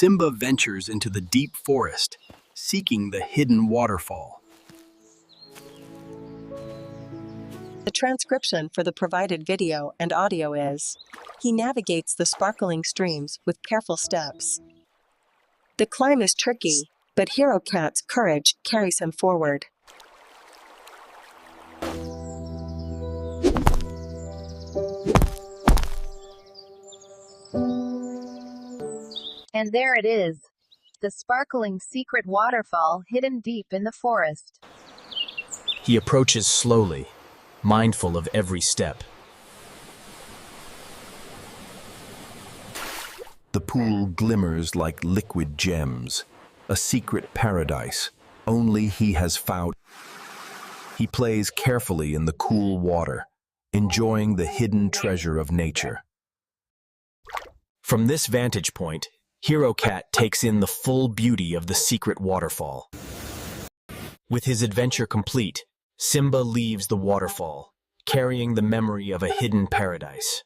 Simba ventures into the deep forest, seeking the hidden waterfall. The transcription for the provided video and audio is: he navigates the sparkling streams with careful steps. The climb is tricky, but Hero Cat's courage carries him forward. And there it is, the sparkling secret waterfall hidden deep in the forest. He approaches slowly, mindful of every step. The pool glimmers like liquid gems, a secret paradise only he has found. He plays carefully in the cool water, enjoying the hidden treasure of nature. From this vantage point, Hero Cat takes in the full beauty of the secret waterfall. With his adventure complete, Simba leaves the waterfall, carrying the memory of a hidden paradise.